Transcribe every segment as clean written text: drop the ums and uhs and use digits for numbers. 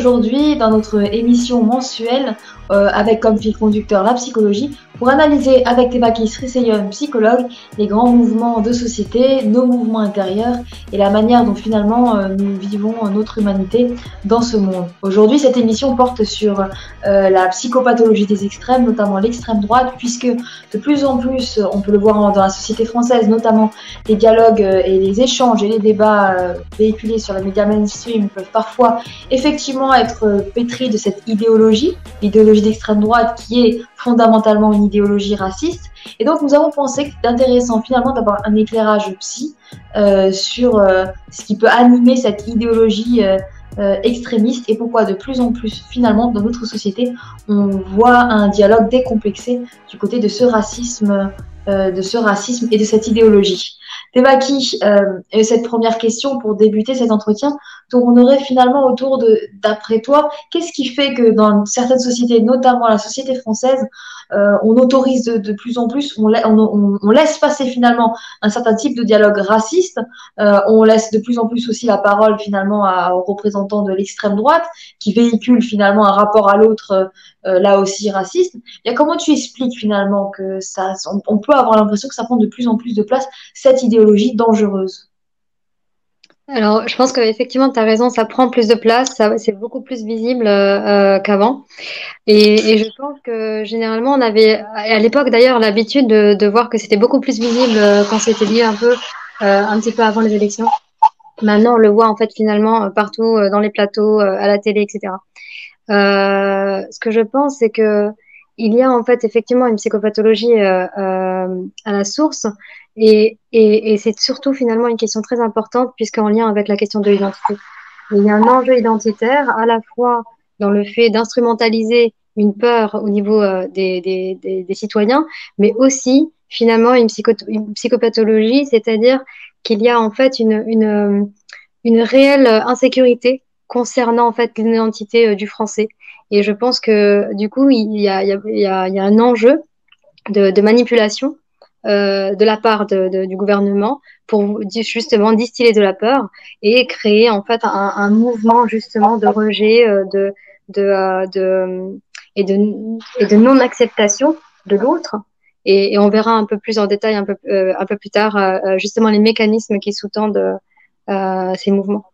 aujourd'hui dans notre émission mensuelle avec comme fil conducteur la psychologie pour analyser avec Tebaki Sriseyon, psychologue, les grands mouvements de société, nos mouvements intérieurs et la manière dont finalement nous vivons notre humanité dans ce monde. Aujourd'hui, cette émission porte sur la psychopathologie des extrêmes, notamment l'extrême droite, puisque de plus en plus, on peut le voir dans la société française, notamment les dialogues et les échanges et les débats véhiculés sur les médias mainstream peuvent parfois effectivement être pétris de cette idéologie, l'idéologie d'extrême droite qui est fondamentalement une idéologie raciste. Et donc nous avons pensé que c'était intéressant finalement d'avoir un éclairage psy sur ce qui peut animer cette idéologie extrémiste et pourquoi de plus en plus finalement dans notre société on voit un dialogue décomplexé du côté de ce racisme et de cette idéologie. Tebaki, cette première question pour débuter cet entretien tournerait finalement autour de, d'après toi, qu'est-ce qui fait que dans certaines sociétés, notamment la société française, on autorise de plus en plus, on laisse passer finalement un certain type de dialogue raciste, on laisse de plus en plus aussi la parole finalement aux représentants de l'extrême droite qui véhiculent finalement un rapport à l'autre là aussi raciste. Et comment tu expliques finalement que on peut avoir l'impression que ça prend de plus en plus de place cette idéologie dangereuse? Alors, je pense qu'effectivement, tu as raison, ça prend plus de place, c'est beaucoup plus visible qu'avant. Et je pense que généralement, on avait, à l'époque d'ailleurs, l'habitude de voir que c'était beaucoup plus visible quand c'était lié un petit peu avant les élections. Maintenant, on le voit en fait finalement partout dans les plateaux, à la télé, etc. Ce que je pense, c'est que il y a en fait effectivement une psychopathologie à la source, et c'est surtout finalement une question très importante puisqu'en lien avec la question de l'identité. Il y a un enjeu identitaire à la fois dans le fait d'instrumentaliser une peur au niveau des citoyens, mais aussi finalement une psychopathologie, c'est-à-dire qu'il y a en fait une réelle insécurité concernant en fait l'identité du français. Et je pense que du coup, il y a un enjeu de manipulation de la part du gouvernement pour justement distiller de la peur et créer en fait un mouvement justement de rejet, de, et de non-acceptation de l'autre. Et on verra un peu plus en détail un peu plus tard justement les mécanismes qui sous-tendent ces mouvements.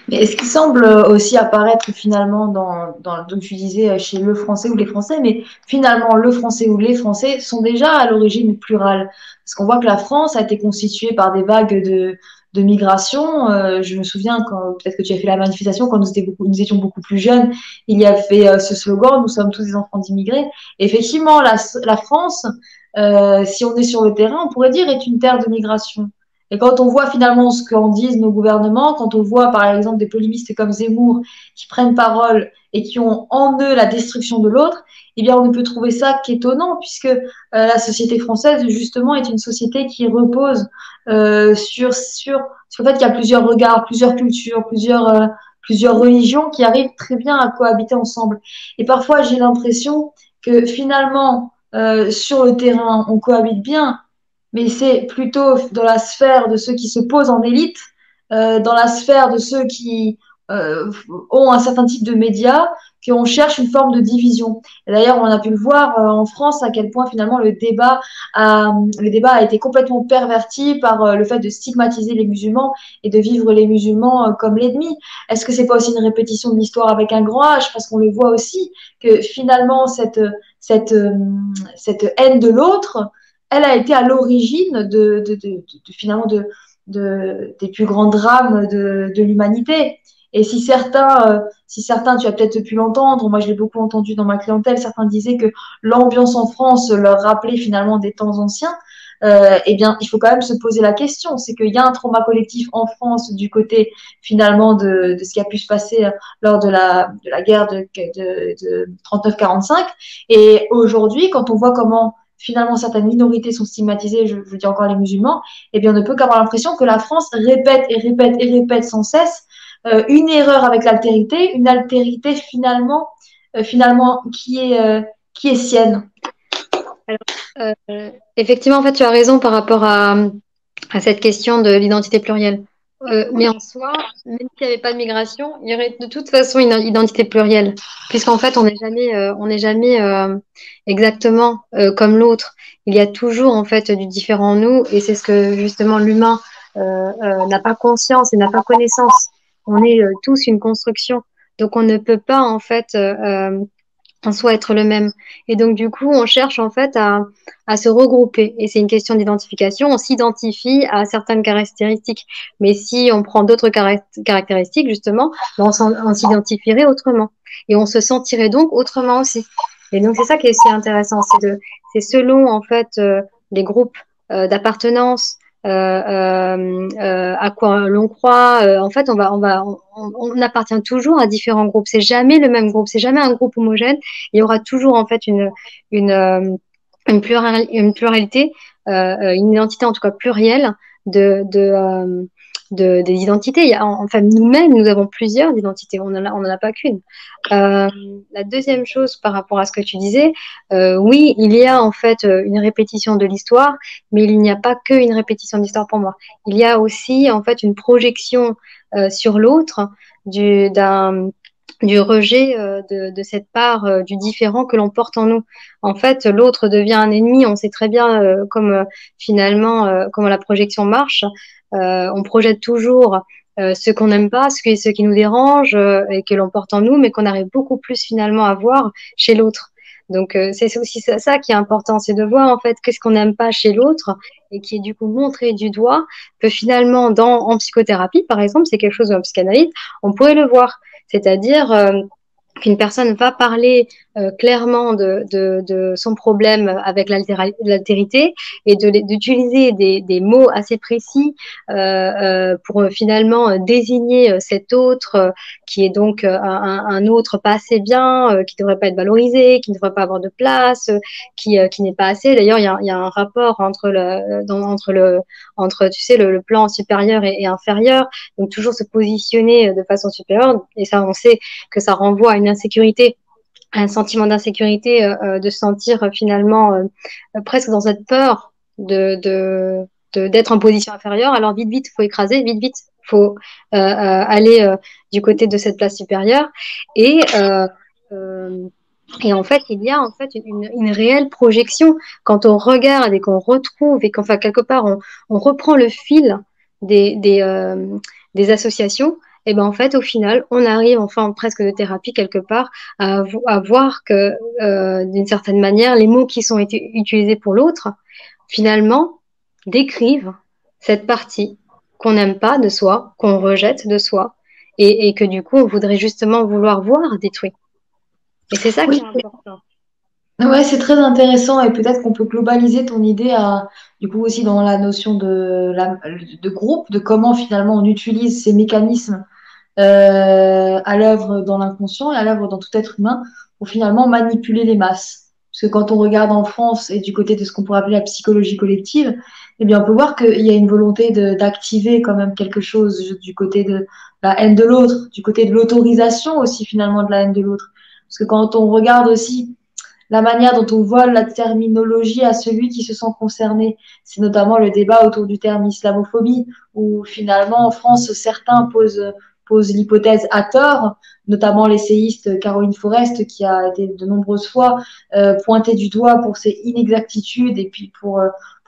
Mais ce qui semble aussi apparaître finalement donc tu disais chez le français ou les français, mais finalement le français ou les français sont déjà à l'origine plurales. Parce qu'on voit que la France a été constituée par des vagues de migration. Je me souviens quand peut-être que tu as fait la manifestation quand nous étions beaucoup plus jeunes, il y avait ce slogan, nous sommes tous des enfants d'immigrés. Effectivement, la France, si on est sur le terrain, on pourrait dire est une terre de migration. Et quand on voit finalement ce qu'en disent nos gouvernements, quand on voit par exemple des polémistes comme Zemmour qui prennent parole et qui ont en eux la destruction de l'autre, eh bien on ne peut trouver ça qu'étonnant puisque la société française justement est une société qui repose sur le fait qu'il y a plusieurs regards, plusieurs cultures, plusieurs religions qui arrivent très bien à cohabiter ensemble. Et parfois j'ai l'impression que finalement sur le terrain on cohabite bien, mais c'est plutôt dans la sphère de ceux qui se posent en élite, dans la sphère de ceux qui ont un certain type de médias, qu'on cherche une forme de division. Et d'ailleurs, on a pu le voir en France à quel point finalement le débat a été complètement perverti par le fait de stigmatiser les musulmans et de vivre les musulmans comme l'ennemi. Est-ce que c'est pas aussi une répétition de l'histoire avec un grand H? Parce qu'on le voit aussi que finalement cette haine de l'autre, elle a été à l'origine finalement des plus grands drames de l'humanité. Et si certains, tu as peut-être pu l'entendre, moi je l'ai beaucoup entendu dans ma clientèle, certains disaient que l'ambiance en France leur rappelait finalement des temps anciens. Eh bien, il faut quand même se poser la question. C'est qu'il y a un trauma collectif en France du côté finalement de ce qui a pu se passer lors de la guerre de 39-45. Et aujourd'hui, quand on voit comment finalement certaines minorités sont stigmatisées, je dis encore les musulmans, eh bien on ne peut qu'avoir l'impression que la France répète et répète et répète sans cesse une erreur avec l'altérité, une altérité finalement qui est sienne. Effectivement, en fait, tu as raison par rapport à cette question de l'identité plurielle. Mais en soi, même s'il n'y avait pas de migration, il y aurait de toute façon une identité plurielle, puisqu'en fait, on n'est jamais exactement comme l'autre. Il y a toujours en fait du différent en nous, et c'est ce que justement l'humain n'a pas conscience et n'a pas connaissance. On est tous une construction, donc on ne peut pas en fait en soi être le même. Et donc, du coup, on cherche en fait à se regrouper. Et c'est une question d'identification. On s'identifie à certaines caractéristiques. Mais si on prend d'autres caractéristiques, justement, ben on s'identifierait autrement. Et on se sentirait donc autrement aussi. Et donc, c'est ça qui est aussi intéressant. C'est selon, en fait, les groupes d'appartenance, à quoi l'on croit. En fait, on appartient toujours à différents groupes. C'est jamais le même groupe. C'est jamais un groupe homogène. Il y aura toujours en fait une, euh, une pluralité, une identité en tout cas plurielle des identités. Enfin, nous-mêmes, nous avons plusieurs identités. On n'en a pas qu'une. Euh, la deuxième chose par rapport à ce que tu disais, oui, il y a en fait une répétition de l'histoire, mais il n'y a pas que une répétition de l'histoire pour moi. Il y a aussi en fait une projection sur l'autre d'un du rejet de cette part du différent que l'on porte en nous. En fait, l'autre devient un ennemi. On sait très bien finalement comment la projection marche. On projette toujours ce qu'on n'aime pas, ce qui nous dérange et que l'on porte en nous, mais qu'on arrive beaucoup plus finalement à voir chez l'autre. Donc c'est aussi ça qui est important, c'est de voir en fait qu'est-ce qu'on n'aime pas chez l'autre et qui est du coup montré du doigt, que finalement en psychothérapie par exemple, c'est quelque chose en psychanalyse, on pourrait le voir. C'est-à-dire qu'une personne va parler clairement de son problème avec l'altérité et d'utiliser des mots assez précis pour finalement désigner cet autre qui est donc un autre pas assez bien, qui ne devrait pas être valorisé, qui ne devrait pas avoir de place, qui n'est pas assez. D'ailleurs, il y a un rapport entre tu sais, le plan supérieur et inférieur, donc toujours se positionner de façon supérieure, et ça, on sait que ça renvoie à une insécurité, à un sentiment d'insécurité, de se sentir finalement presque dans cette peur d'être en position inférieure. Alors vite, vite, il faut écraser, vite, vite, il faut aller du côté de cette place supérieure. Et, euh, euh, et en fait, il y a en fait une réelle projection quand on regarde et qu'on retrouve et qu'enfin quelque part on reprend le fil des associations. Et ben en fait, au final, on arrive enfin presque de thérapie quelque part à voir que d'une certaine manière, les mots qui sont été utilisés pour l'autre, finalement, décrivent cette partie qu'on n'aime pas de soi, qu'on rejette de soi, et que du coup, on voudrait justement vouloir voir détruit. Et c'est ça qui Oui, est important. ouais, c'est très intéressant et peut-être qu'on peut globaliser ton idée à, du coup, aussi dans la notion de groupe, de comment finalement on utilise ces mécanismes à l'œuvre dans l'inconscient et à l'œuvre dans tout être humain pour finalement manipuler les masses. Parce que quand on regarde en France et du côté de ce qu'on pourrait appeler la psychologie collective, eh bien, on peut voir qu'il y a une volonté d'activer quand même quelque chose du côté de la haine de l'autre, du côté de l'autorisation aussi finalement de la haine de l'autre. Parce que quand on regarde aussi la manière dont on vole la terminologie à celui qui se sent concerné, c'est notamment le débat autour du terme islamophobie, où finalement en France, certains posent l'hypothèse à tort, notamment l'essayiste Caroline Forest, qui a été de nombreuses fois pointée du doigt pour ses inexactitudes et puis pour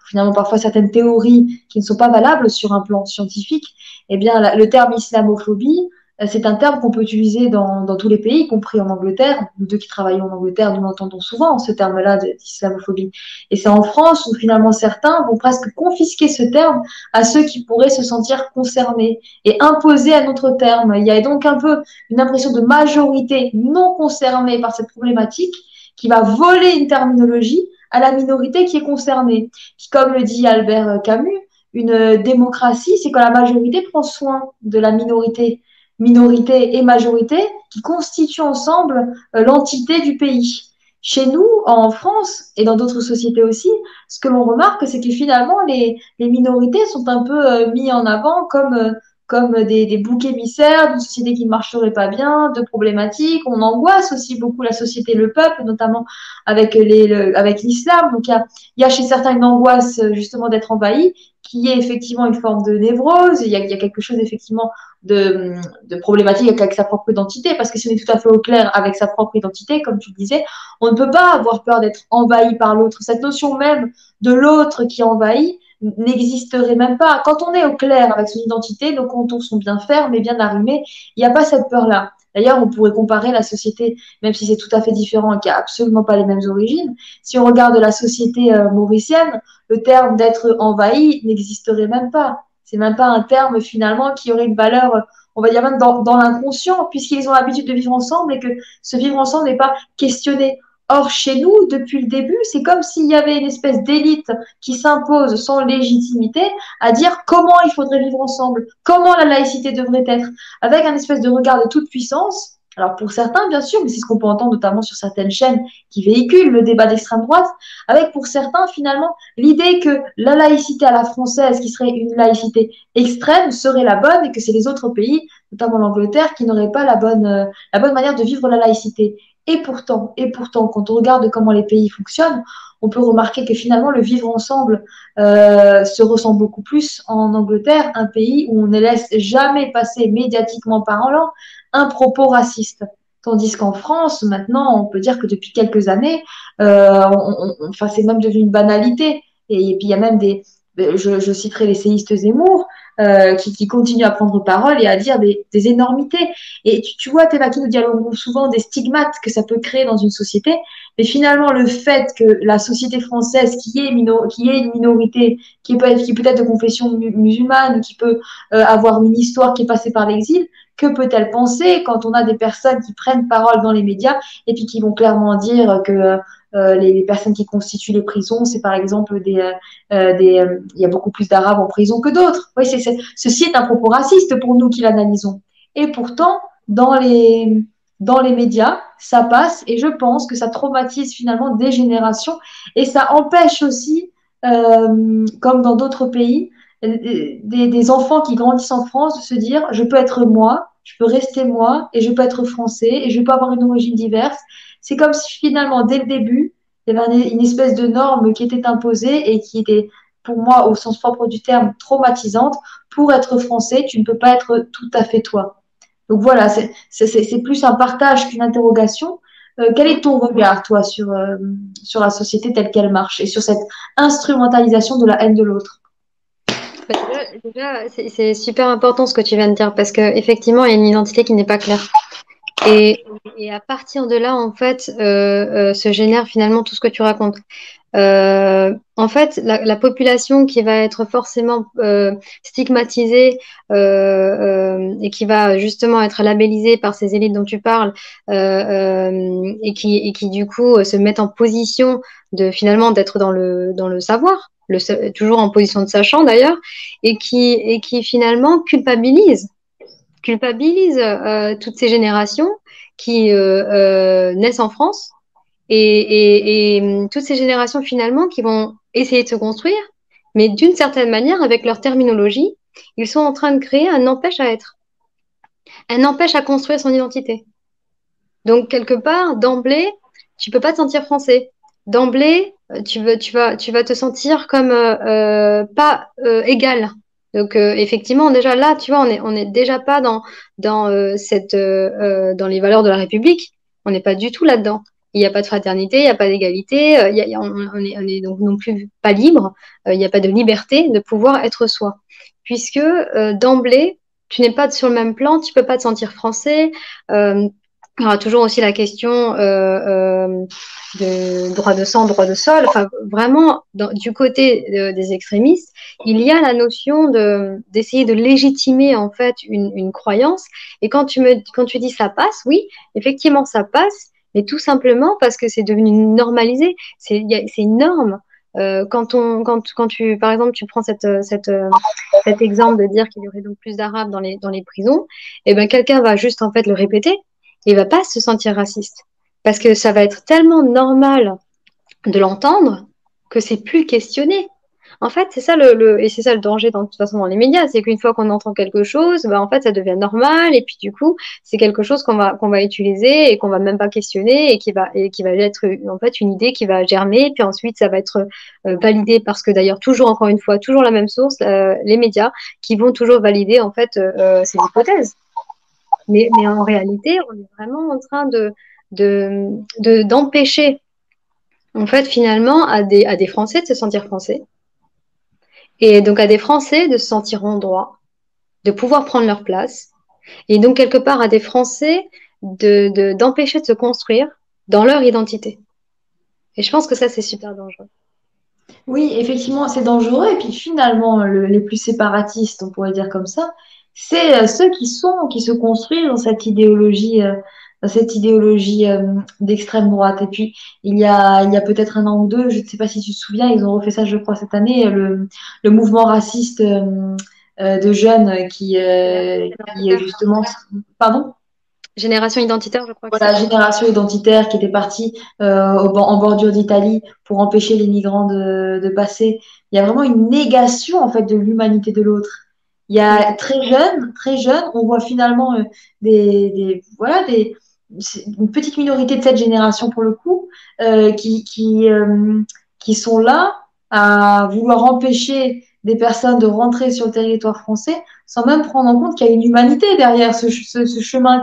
finalement parfois certaines théories qui ne sont pas valables sur un plan scientifique. Eh bien, le terme islamophobie, c'est un terme qu'on peut utiliser dans tous les pays, y compris en Angleterre. Nous deux qui travaillons en Angleterre, nous l'entendons souvent, ce terme-là d'islamophobie. Et c'est en France où finalement certains vont presque confisquer ce terme à ceux qui pourraient se sentir concernés et imposer un autre terme. Il y a donc un peu une impression de majorité non concernée par cette problématique qui va voler une terminologie à la minorité qui est concernée. Qui, comme le dit Albert Camus, une démocratie, c'est quand la majorité prend soin de la minorité, minorité et majorité, qui constituent ensemble l'entité du pays. Chez nous, en France et dans d'autres sociétés aussi, ce que l'on remarque, c'est que finalement, les minorités sont un peu mis en avant comme comme des boucs émissaires d'une société qui ne marcherait pas bien, de problématiques. On angoisse aussi beaucoup la société, le peuple, notamment avec avec l'islam. Donc il y a chez certains une angoisse justement d'être envahi, qui est effectivement une forme de névrose. Il y a quelque chose effectivement de, de problématique avec sa propre identité, parce que si on est tout à fait au clair avec sa propre identité, comme tu le disais, on ne peut pas avoir peur d'être envahi par l'autre. Cette notion même de l'autre qui envahit n'existerait même pas. Quand on est au clair avec son identité, nos contours sont bien fermes et bien arrimés, il n'y a pas cette peur-là. D'ailleurs, on pourrait comparer la société, même si c'est tout à fait différent et qu'il n'y a absolument pas les mêmes origines. Si on regarde la société mauricienne, le terme d'être envahi n'existerait même pas. C'est même pas un terme finalement qui aurait une valeur, on va dire même dans l'inconscient, puisqu'ils ont l'habitude de vivre ensemble et que ce vivre ensemble n'est pas questionné. Or, chez nous, depuis le début, c'est comme s'il y avait une espèce d'élite qui s'impose sans légitimité à dire comment il faudrait vivre ensemble, comment la laïcité devrait être, avec un espèce de regard de toute puissance. Alors pour certains, bien sûr, mais c'est ce qu'on peut entendre notamment sur certaines chaînes qui véhiculent le débat d'extrême droite, avec pour certains, finalement, l'idée que la laïcité à la française, qui serait une laïcité extrême, serait la bonne et que c'est les autres pays, notamment l'Angleterre, qui n'auraient pas la bonne manière de vivre la laïcité. Et pourtant, quand on regarde comment les pays fonctionnent, on peut remarquer que finalement, le vivre ensemble se ressent beaucoup plus en Angleterre, un pays où on ne laisse jamais passer, médiatiquement parlant, un propos raciste. Tandis qu'en France, maintenant, on peut dire que depuis quelques années, enfin, c'est même devenu une banalité. Et puis, il y a même je citerai l'essayiste Zemmour, qui continue à prendre parole et à dire des énormités. Et tu vois, Thévaki, nous dialoguons souvent des stigmates que ça peut créer dans une société, mais finalement, le fait que la société française, qui est une minorité, qui peut être de confession musulmane, qui peut avoir une histoire qui est passée par l'exil, que peut-elle penser quand on a des personnes qui prennent parole dans les médias et puis qui vont clairement dire que les personnes qui constituent les prisons, c'est par exemple il y a beaucoup plus d'Arabes en prison que d'autres. Oui, ceci est un propos raciste pour nous qui l'analysons. Et pourtant, dans les médias, ça passe et je pense que ça traumatise finalement des générations et ça empêche aussi, comme dans d'autres pays, des enfants qui grandissent en France de se dire je peux être moi, je peux rester moi et je peux être français et je peux avoir une origine diverse. C'est comme si finalement, dès le début, il y avait une espèce de norme qui était imposée et qui était, pour moi, au sens propre du terme, traumatisante. Pour être français, tu ne peux pas être tout à fait toi. Donc voilà, c'est plus un partage qu'une interrogation. Quel est ton regard, toi, sur la société telle qu'elle marche et sur cette instrumentalisation de la haine de l'autre? Bah, déjà, c'est super important ce que tu viens de dire parce qu'effectivement, il y a une identité qui n'est pas claire. Et, et à partir de là, en fait, se génère finalement tout ce que tu racontes. En fait, la population qui va être forcément stigmatisée et qui va justement être labellisée par ces élites dont tu parles et qui du coup se mettent en position de finalement d'être dans le savoir, toujours en position de sachant d'ailleurs, et qui finalement culpabilise toutes ces générations qui naissent en France et toutes ces générations finalement qui vont essayer de se construire, mais d'une certaine manière, avec leur terminologie, ils sont en train de créer un empêche à être, un empêche à construire son identité. Donc, quelque part, d'emblée, tu peux pas te sentir français. D'emblée, tu vas te sentir comme pas égal. Donc, effectivement, déjà là, tu vois, on est déjà pas dans les valeurs de la République. On n'est pas du tout là-dedans. Il n'y a pas de fraternité, il n'y a pas d'égalité, on est donc non plus pas libre, il n'y a pas de liberté de pouvoir être soi. Puisque d'emblée, tu n'es pas sur le même plan, tu peux pas te sentir français. Il y aura toujours aussi la question de droit de sang, droit de sol. Enfin, vraiment, du côté des extrémistes, il y a la notion d'essayer de légitimer en fait une croyance. Et quand tu dis ça passe, oui, effectivement, ça passe, mais tout simplement parce que c'est devenu normalisé. C'est une norme. Quand tu, par exemple, tu prends cet exemple de dire qu'il y aurait donc plus d'Arabes dans les prisons, et ben quelqu'un va juste en fait le répéter il va pas se sentir raciste. Parce que ça va être tellement normal de l'entendre que c'est plus questionné. En fait, c'est ça et c'est ça le danger dans, de toute façon dans les médias, c'est qu'une fois qu'on entend quelque chose, bah, en fait, ça devient normal et puis du coup, c'est quelque chose qu'on va utiliser et qu'on va même pas questionner et qui va être en fait une idée qui va germer, puis ensuite ça va être validé parce que d'ailleurs toujours encore une fois, toujours la même source, les médias qui vont toujours valider en fait ces hypothèses. Mais en réalité, on est vraiment en train d'empêcher en fait finalement à des Français de se sentir français et donc à des Français de se sentir en droit, de pouvoir prendre leur place, et donc quelque part à des Français d'empêcher de se construire dans leur identité. Et je pense que ça, c'est super dangereux. Oui, effectivement, c'est dangereux. Et puis finalement, les plus séparatistes, on pourrait dire comme ça, c'est ceux qui se construisent dans cette idéologie d'extrême droite. Et puis il y a peut-être un an ou deux, je ne sais pas si tu te souviens, ils ont refait ça, je crois, cette année, le mouvement raciste de jeunes qui Génération justement, pardon? identitaire, je crois que Voilà, c'est. génération identitaire qui était partie en bordure d'Italie pour empêcher les migrants de passer. Il y a vraiment une négation en fait de l'humanité de l'autre. Il y Mm. a très jeune, on voit finalement c'est une petite minorité de cette génération pour le coup qui sont là à vouloir empêcher des personnes de rentrer sur le territoire français sans même prendre en compte qu'il y a une humanité derrière ce chemin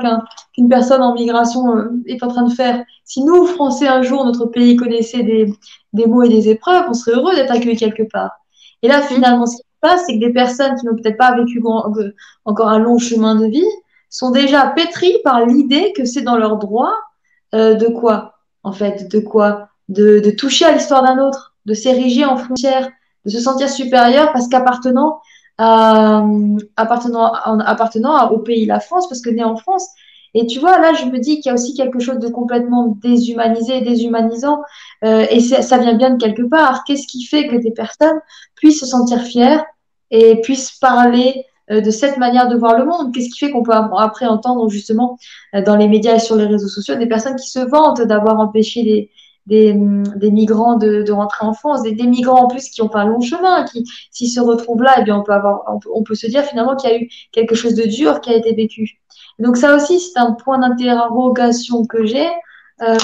qu'une personne en migration est en train de faire. Si nous, Français, un jour, notre pays connaissait des maux et des épreuves, on serait heureux d'être accueillis quelque part. Et là, Mm. finalement, ce qui se passe, c'est que des personnes qui n'ont peut-être pas vécu encore un long chemin de vie sont déjà pétries par l'idée que c'est dans leur droit de quoi, en fait, de quoi de toucher à l'histoire d'un autre, de s'ériger en frontière, de se sentir supérieur parce au pays, la France, parce que né en France. Et tu vois, là, je me dis qu'il y a aussi quelque chose de complètement déshumanisé et déshumanisant. Ça vient bien de quelque part. Qu'est-ce qui fait que des personnes puissent se sentir fières et puissent parler de cette manière de voir le monde? Qu'est-ce qui fait qu'on peut après entendre justement dans les médias et sur les réseaux sociaux des personnes qui se vantent d'avoir empêché des migrants de rentrer en France, des migrants en plus qui ont pas un long chemin, qui s'ils se retrouvent là, eh bien on peut se dire finalement qu'il y a eu quelque chose de dur qui a été vécu. Donc ça aussi, c'est un point d'interrogation que j'ai. Euh,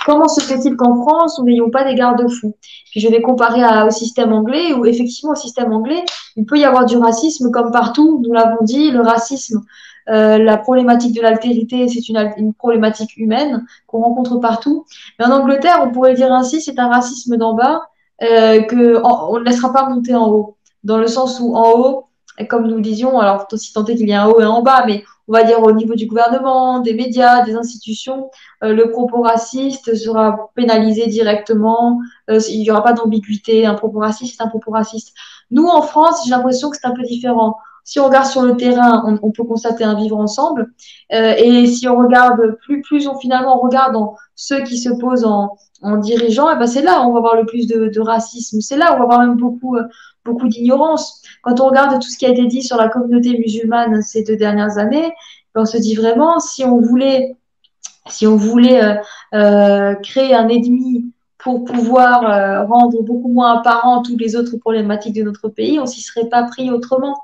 Comment se fait-il qu'en France, nous n'ayons pas des garde-fous? Puis je vais comparer au système anglais, où effectivement, au système anglais, il peut y avoir du racisme comme partout. Nous l'avons dit, le racisme, la problématique de l'altérité, c'est une problématique humaine qu'on rencontre partout. Mais en Angleterre, on pourrait dire ainsi, c'est un racisme d'en bas on ne laissera pas monter en haut. Dans le sens où en haut, comme nous le disions, alors aussi tant est qu'il y a un haut et un bas, mais on va dire au niveau du gouvernement, des médias, des institutions, le propos raciste sera pénalisé directement. Il n'y aura pas d'ambiguïté. Un propos raciste, c'est un propos raciste. Nous, en France, j'ai l'impression que c'est un peu différent. Si on regarde sur le terrain, on peut constater un vivre ensemble. Et si on regarde, plus on finalement on regarde dans ceux qui se posent en dirigeant, et ben c'est là où on va voir le plus de racisme. C'est là où on va voir même beaucoup d'ignorance. Quand on regarde tout ce qui a été dit sur la communauté musulmane ces 2 dernières années, ben on se dit vraiment, si on voulait créer un ennemi pour pouvoir rendre beaucoup moins apparent toutes les autres problématiques de notre pays, on s'y serait pas pris autrement.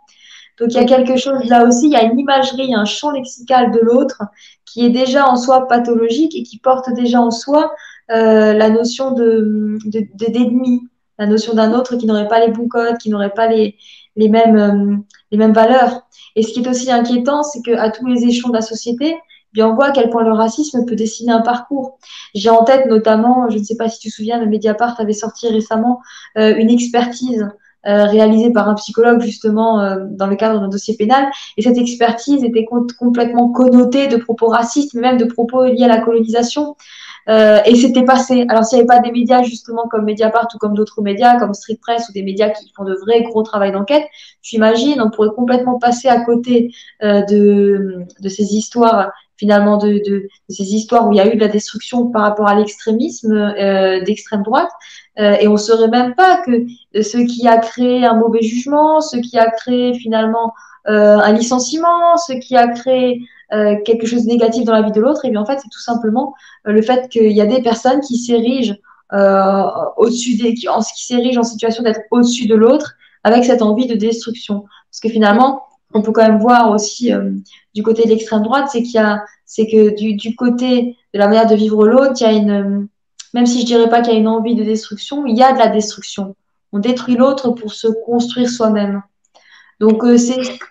Donc il y a Mm. quelque chose là aussi, il y a une imagerie, un champ lexical de l'autre qui est déjà en soi pathologique et qui porte déjà en soi la notion d'ennemi, la notion d'un autre qui n'aurait pas les bons codes, qui n'aurait pas les les mêmes valeurs. Et ce qui est aussi inquiétant, c'est qu'à tous les échelons de la société, eh bien, on voit à quel point le racisme peut dessiner un parcours. J'ai en tête notamment, je ne sais pas si tu te souviens, le Mediapart avait sorti récemment une expertise réalisée par un psychologue justement dans le cadre d'un dossier pénal. Et cette expertise était complètement connotée de propos racistes, mais même de propos liés à la colonisation. Et c'était passé. Alors, s'il n'y avait pas des médias justement comme Mediapart ou comme d'autres médias, comme Street Press ou des médias qui font de vrais gros travail d'enquête, j'imagine, on pourrait complètement passer à côté de ces histoires, finalement, de ces histoires où il y a eu de la destruction par rapport à l'extrémisme d'extrême droite. Et on ne saurait même pas que ce qui a créé un mauvais jugement, ce qui a créé finalement un licenciement, ce qui a créé quelque chose de négatif dans la vie de l'autre, et bien en fait, c'est tout simplement le fait qu'il y a des personnes qui s'érigent au-dessus qui s'érige en situation d'être au-dessus de l'autre, avec cette envie de destruction. Parce que finalement, on peut quand même voir aussi du côté de l'extrême droite, c'est que du côté de la manière de vivre l'autre, il y a même si je dirais pas qu'il y a une envie de destruction, il y a de la destruction. On détruit l'autre pour se construire soi-même. Donc,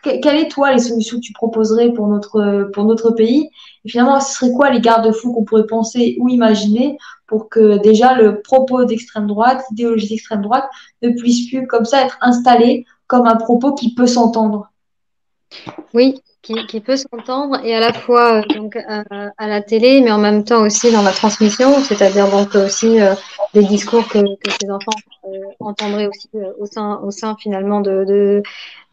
quelles est, toi, les solutions que tu proposerais pour notre pays? Et finalement, ce serait quoi les garde-fous qu'on pourrait penser ou imaginer pour que déjà le propos d'extrême droite, l'idéologie d'extrême droite ne puisse plus comme ça être installé comme un propos qui peut s'entendre? Oui, qui peut s'entendre et à la fois donc à la télé, mais en même temps aussi dans la transmission, c'est-à-dire donc aussi des discours que ces enfants entendraient aussi au sein finalement de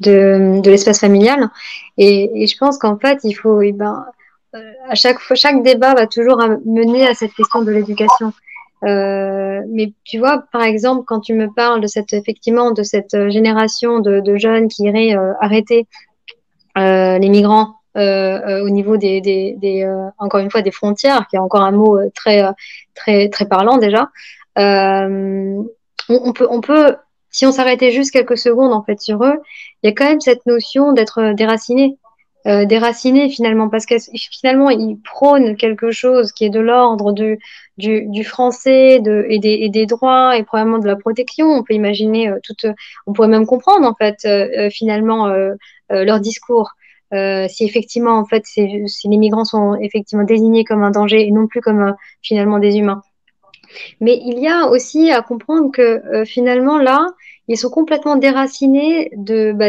l'espace familial. Et je pense qu'en fait, il faut, eh ben, à chaque fois, chaque débat va toujours mener à cette question de l'éducation. Mais tu vois, par exemple, quand tu me parles de cette, effectivement, de cette génération de jeunes qui iraient arrêter les migrants au niveau encore une fois des frontières, qui est encore un mot très parlant déjà. Euh, on peut, si on s'arrêtait juste quelques secondes en fait sur eux, il y a quand même cette notion d'être déraciné. Déraciné finalement, parce que finalement ils prônent quelque chose qui est de l'ordre du français et des droits et probablement de la protection. On peut imaginer on pourrait même comprendre en fait finalement leur discours. Si effectivement en fait si les migrants sont effectivement désignés comme un danger et non plus comme finalement des humains. Mais il y a aussi à comprendre que finalement là, ils sont complètement déracinés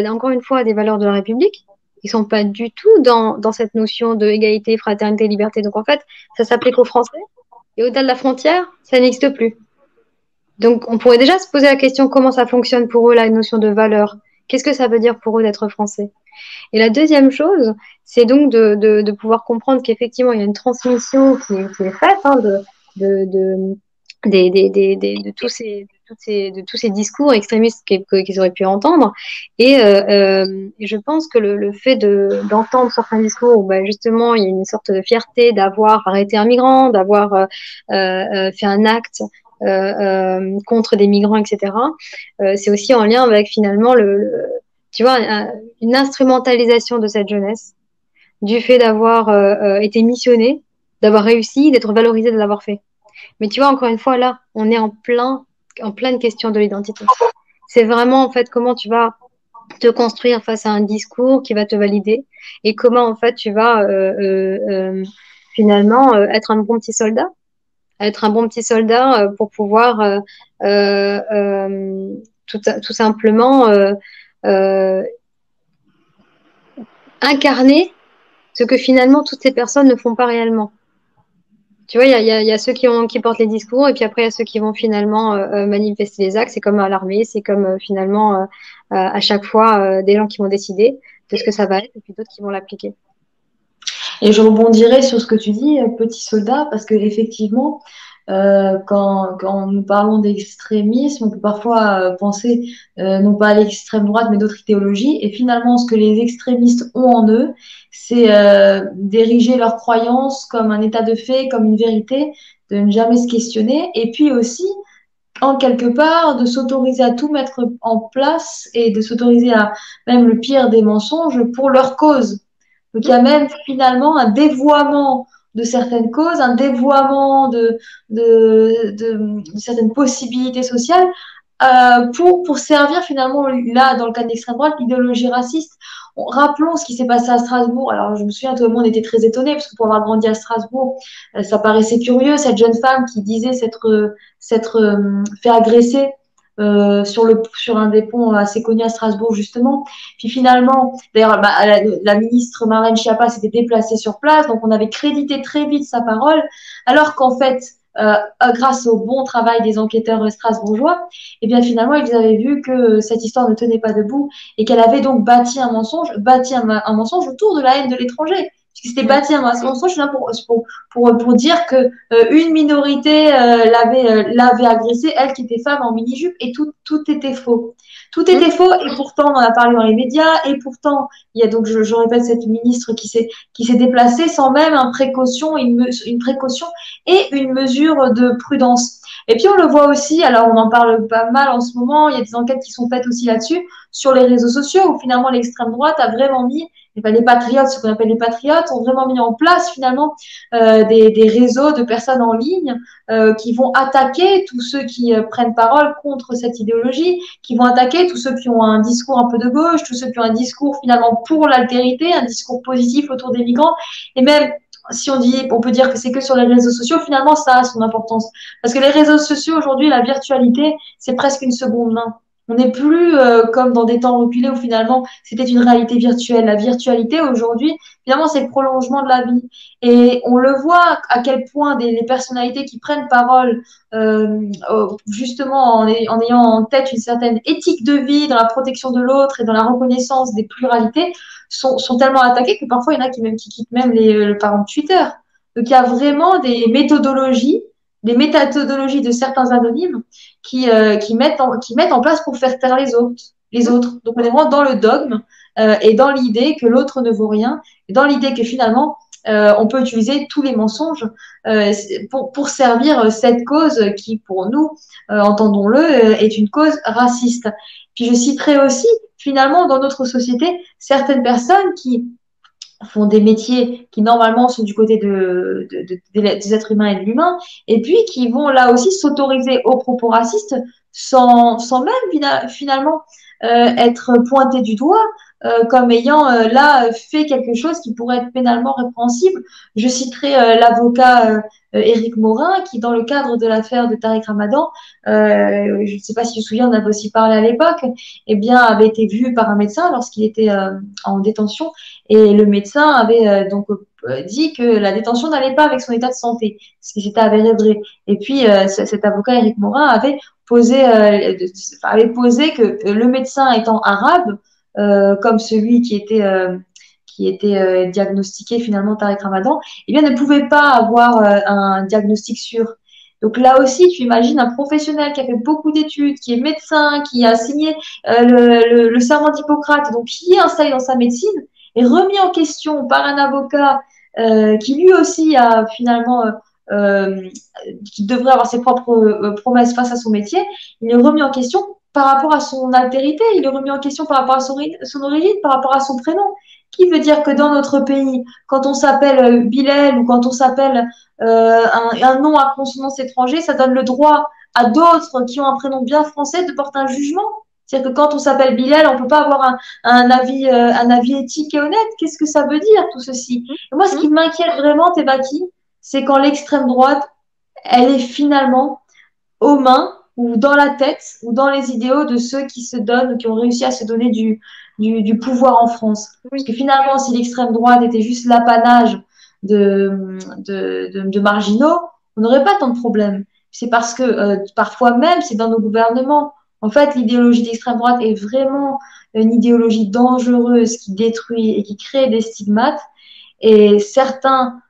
encore une fois, des valeurs de la République. Ils sont pas du tout dans cette notion de égalité, fraternité, liberté. Donc en fait, ça s'applique aux Français. Et au-delà de la frontière, ça n'existe plus. Donc on pourrait déjà se poser la question comment ça fonctionne pour eux, la notion de valeur. Qu'est-ce que ça veut dire pour eux d'être français? Et la deuxième chose, c'est donc de pouvoir comprendre qu'effectivement, il y a une transmission qui est faite de, de, de de tous ces discours extrémistes qu'ils auraient pu entendre. Et je pense que le fait d'entendre certains discours où justement il y a une sorte de fierté d'avoir arrêté un migrant, d'avoir fait un acte contre des migrants, etc., c'est aussi en lien avec finalement tu vois, une instrumentalisation de cette jeunesse, du fait d'avoir été missionné, d'avoir réussi, d'être valorisé de l'avoir fait. Mais tu vois, encore une fois, là, on est en pleine question de l'identité. C'est vraiment, en fait, comment tu vas te construire face à un discours qui va te valider et comment, en fait, tu vas finalement être un bon petit soldat. Être un bon petit soldat pour pouvoir tout simplement euh, incarner ce que finalement toutes ces personnes ne font pas réellement. Tu vois, il y a ceux qui portent les discours et puis après, il y a ceux qui vont finalement manifester les actes. C'est comme à l'armée, c'est comme finalement à chaque fois des gens qui vont décider de ce que ça va être et puis d'autres qui vont l'appliquer. Et je rebondirai sur ce que tu dis, petit soldat, parce que effectivement, quand nous parlons d'extrémisme, on peut parfois penser non pas à l'extrême droite, mais d'autres idéologies. Et finalement, ce que les extrémistes ont en eux, c'est d'ériger leurs croyances comme un état de fait, comme une vérité, de ne jamais se questionner. Et puis aussi, en quelque part, de s'autoriser à tout mettre en place et de s'autoriser à même le pire des mensonges pour leur cause. Donc, il y a même finalement un dévoiement de certaines causes, un dévoiement de certaines possibilités sociales pour servir finalement, là, dans le cas de l'extrême droite, l'idéologie raciste. Rappelons ce qui s'est passé à Strasbourg. Alors, je me souviens, tout le monde était très étonné, parce que pour avoir grandi à Strasbourg, ça paraissait curieux, cette jeune femme qui disait s'être fait agresser sur un des ponts assez connu à Strasbourg, justement. Puis finalement, d'ailleurs, la ministre Marlène Schiappa s'était déplacée sur place, donc on avait crédité très vite sa parole, alors qu'en fait, grâce au bon travail des enquêteurs strasbourgeois, et bien finalement, ils avaient vu que cette histoire ne tenait pas debout et qu'elle avait donc bâti un mensonge autour de la haine de l'étranger. Puisque c'était bâti un mensonge pour dire que une minorité l'avait agressée, elle qui était femme en mini-jupe, et tout était faux. Tout était faux, et pourtant on en a parlé dans les médias, et pourtant il y a donc, je répète, cette ministre qui s'est déplacée sans même une précaution et une mesure de prudence. Et puis on le voit aussi, alors on en parle pas mal en ce moment, il y a des enquêtes qui sont faites aussi là-dessus, sur les réseaux sociaux, où finalement l'extrême droite a vraiment mis, les patriotes, ce qu'on appelle les patriotes, ont vraiment mis en place finalement des réseaux de personnes en ligne qui vont attaquer tous ceux qui prennent parole contre cette idéologie, qui vont attaquer tous ceux qui ont un discours un peu de gauche, tous ceux qui ont un discours finalement pour l'altérité, un discours positif autour des migrants, et même si on peut dire que c'est que sur les réseaux sociaux, finalement, ça a son importance. Parce que les réseaux sociaux, aujourd'hui, la virtualité, c'est presque une seconde main. On n'est plus comme dans des temps reculés où finalement c'était une réalité virtuelle. La virtualité aujourd'hui, finalement, c'est le prolongement de la vie. Et on le voit à quel point les personnalités qui prennent parole, justement en ayant en tête une certaine éthique de vie dans la protection de l'autre et dans la reconnaissance des pluralités, sont tellement attaquées que parfois il y en a qui quittent même le parent Twitter. Donc il y a vraiment des méthodologies de certains anonymes qui mettent en place pour faire taire les autres. Les autres. Donc on est vraiment dans le dogme et dans l'idée que l'autre ne vaut rien, et dans l'idée que finalement on peut utiliser tous les mensonges pour servir cette cause qui, pour nous, entendons-le, est une cause raciste. Puis je citerai aussi, finalement, dans notre société, certaines personnes qui font des métiers qui normalement sont du côté des êtres humains et de l'humain, et puis qui vont là aussi s'autoriser aux propos racistes sans même finalement être pointés du doigt comme ayant là fait quelque chose qui pourrait être pénalement répréhensible. Je citerai l'avocat Éric Morin qui, dans le cadre de l'affaire de Tariq Ramadan, je ne sais pas si tu te souviens, on avait aussi parlé à l'époque, eh bien, avait été vu par un médecin lorsqu'il était en détention, et le médecin avait dit que la détention n'allait pas avec son état de santé, ce qui s'était avéré vrai. Et puis, cet avocat Éric Morin avait posé que le médecin étant arabe, comme celui qui était diagnostiqué finalement Tariq Ramadan, eh bien, ne pouvait pas avoir un diagnostic sûr. Donc là aussi, tu imagines un professionnel qui a fait beaucoup d'études, qui est médecin, qui a signé le serment d'Hippocrate, donc qui est installé dans sa médecine, est remis en question par un avocat qui lui aussi a finalement euh, qui devrait avoir ses propres promesses face à son métier. Il est remis en question par rapport à son altérité, il est remis en question par rapport à son origine, par rapport à son prénom. Qui veut dire que dans notre pays, quand on s'appelle Bilal ou quand on s'appelle un nom à consonance étranger, ça donne le droit à d'autres qui ont un prénom bien français de porter un jugement. C'est-à-dire que quand on s'appelle Bilal, on ne peut pas avoir un avis éthique et honnête. Qu'est-ce que ça veut dire tout ceci? Et moi, ce qui m'inquiète vraiment, Tebaki, c'est quand l'extrême droite, elle est finalement aux mains ou dans la tête ou dans les idéaux de ceux qui se donnent ou qui ont réussi à se donner du pouvoir en France. Parce que finalement, si l'extrême droite était juste l'apanage de marginaux, on n'aurait pas tant de problèmes. C'est parce que parfois même, c'est dans nos gouvernements. En fait, l'idéologie d'extrême droite est vraiment une idéologie dangereuse qui détruit et qui crée des stigmates. Et certains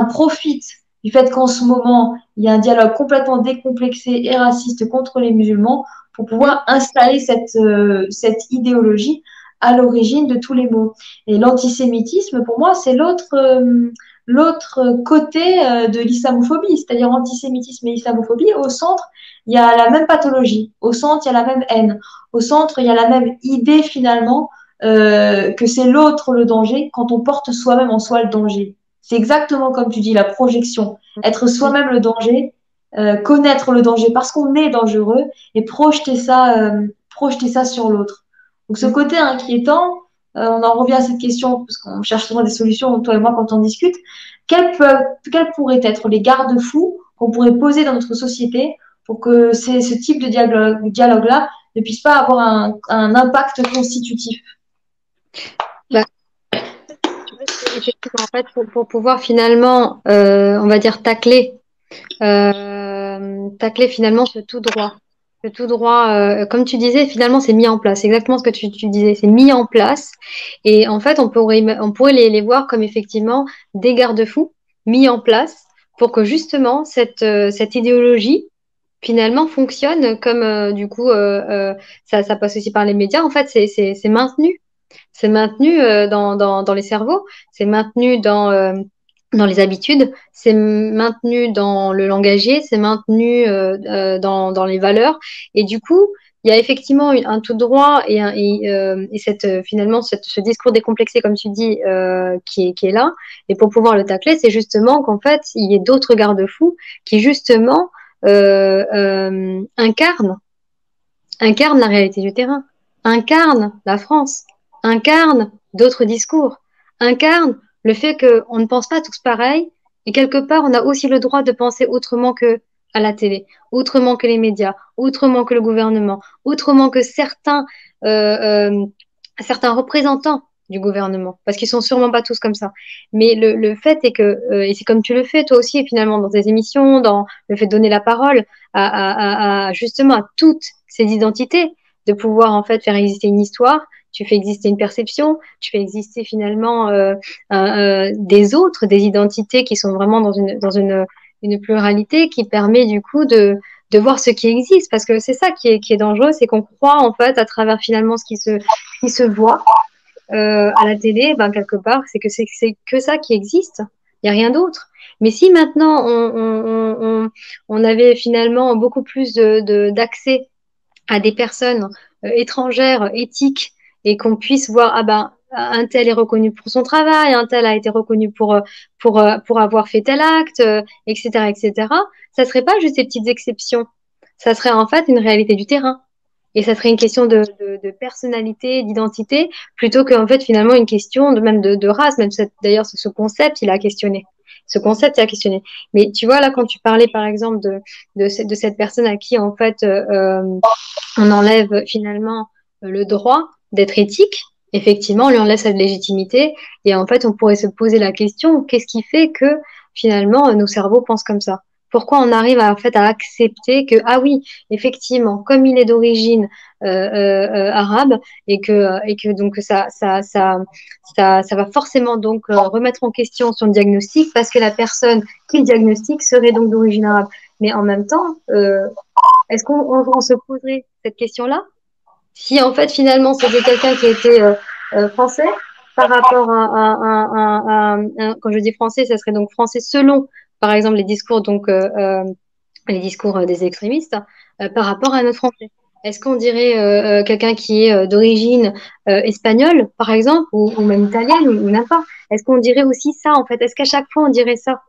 profitent du fait qu'en ce moment, il y a un dialogue complètement décomplexé et raciste contre les musulmans pour pouvoir installer cette idéologie à l'origine de tous les maux. Et l'antisémitisme, pour moi, c'est l'autre côté de l'islamophobie, c'est-à-dire antisémitisme et islamophobie. Au centre, il y a la même pathologie. Au centre, il y a la même haine. Au centre, il y a la même idée finalement que c'est l'autre le danger quand on porte soi-même en soi le danger. C'est exactement comme tu dis, la projection. Être soi-même le danger, connaître le danger parce qu'on est dangereux et projeter ça sur l'autre. Donc ce côté inquiétant, on en revient à cette question parce qu'on cherche souvent des solutions, toi et moi, quand on discute. Quels pourraient être les garde-fous qu'on pourrait poser dans notre société pour que ce type de dialogue-là ne puisse pas avoir un impact constitutif? Bah, tu vois, effectivement, en fait, pour pouvoir finalement, on va dire, tacler finalement ce tout droit. Ce tout droit, comme tu disais, finalement, c'est mis en place. C'est exactement ce que tu disais. C'est mis en place. Et en fait, on pourrait les voir comme effectivement des garde-fous mis en place pour que justement cette idéologie finalement fonctionne comme du coup ça passe aussi par les médias. En fait, c'est maintenu. C'est maintenu dans les cerveaux. C'est maintenu dans les habitudes, c'est maintenu dans le langagier, c'est maintenu dans les valeurs. Et du coup, il y a effectivement un tout droit et finalement ce discours décomplexé, comme tu dis, qui est là. Et pour pouvoir le tacler, c'est justement qu'en fait, il y ait d'autres garde-fous qui justement incarnent la réalité du terrain, incarnent la France, incarnent d'autres discours, incarnent le fait qu'on ne pense pas tous pareil, et quelque part, on a aussi le droit de penser autrement que à la télé, autrement que les médias, autrement que le gouvernement, autrement que certains représentants du gouvernement, parce qu'ils sont sûrement pas tous comme ça. Mais le fait est que, et c'est comme tu le fais toi aussi, finalement, dans tes émissions, dans le fait de donner la parole justement à toutes ces identités, de pouvoir en fait faire exister une histoire, tu fais exister une perception, tu fais exister finalement des autres, des identités qui sont vraiment une pluralité qui permet du coup de voir ce qui existe. Parce que c'est ça qui est dangereux, c'est qu'on croit en fait à travers finalement qui se voit à la télé, ben, quelque part, c'est que ça qui existe. Il n'y a rien d'autre. Mais si maintenant on avait finalement beaucoup plus d'accès à des personnes étrangères, éthiques, et qu'on puisse voir, ah ben, un tel est reconnu pour son travail, un tel a été reconnu pour avoir fait tel acte, etc., etc., ça serait pas juste des petites exceptions. Ça serait en fait une réalité du terrain. Et ça serait une question de personnalité, d'identité, plutôt qu'en fait finalement une question même de race. Même d'ailleurs ce concept, il a questionné. Ce concept, il a questionné. Mais tu vois là, quand tu parlais par exemple de cette personne à qui en fait on enlève finalement le droit d'être éthique, effectivement, on lui enlève sa légitimité. Et en fait, on pourrait se poser la question, qu'est-ce qui fait que finalement nos cerveaux pensent comme ça? Pourquoi on arrive en fait à accepter que, ah oui, effectivement, comme il est d'origine arabe et que donc ça va forcément donc remettre en question son diagnostic parce que la personne qui le diagnostique serait donc d'origine arabe. Mais en même temps, est-ce qu'on se poserait cette question-là? Si en fait finalement c'était quelqu'un qui était français par rapport quand je dis français, ça serait donc français selon par exemple les discours des extrémistes par rapport à notre français. Est-ce qu'on dirait quelqu'un qui est d'origine espagnole, par exemple, ou même italienne, ou n'importe? Est-ce qu'on dirait aussi ça, en fait? Est-ce qu'à chaque fois, on dirait ça?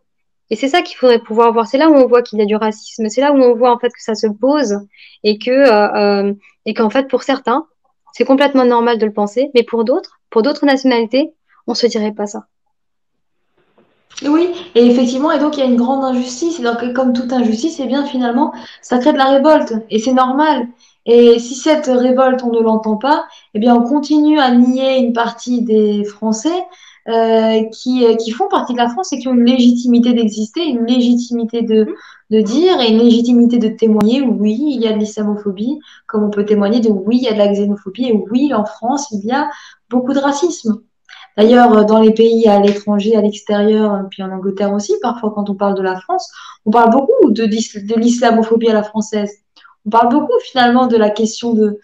Et c'est ça qu'il faudrait pouvoir voir. C'est là où on voit qu'il y a du racisme. C'est là où on voit en fait que ça se pose et qu'en fait pour certains, c'est complètement normal de le penser, mais pour d'autres nationalités, on se dirait pas ça. Oui, et effectivement, et donc il y a une grande injustice, et donc comme toute injustice, et bien finalement, ça crée de la révolte, et c'est normal. Et si cette révolte, on ne l'entend pas, eh bien on continue à nier une partie des Français qui font partie de la France et qui ont une légitimité d'exister, une légitimité de dire et une légitimité de témoigner, oui, il y a de l'islamophobie, comme on peut témoigner de oui, il y a de la xénophobie, et oui, en France, il y a beaucoup de racisme. D'ailleurs, dans les pays à l'étranger, à l'extérieur, puis en Angleterre aussi, parfois quand on parle de la France, on parle beaucoup de l'islamophobie à la française. On parle beaucoup finalement de la question de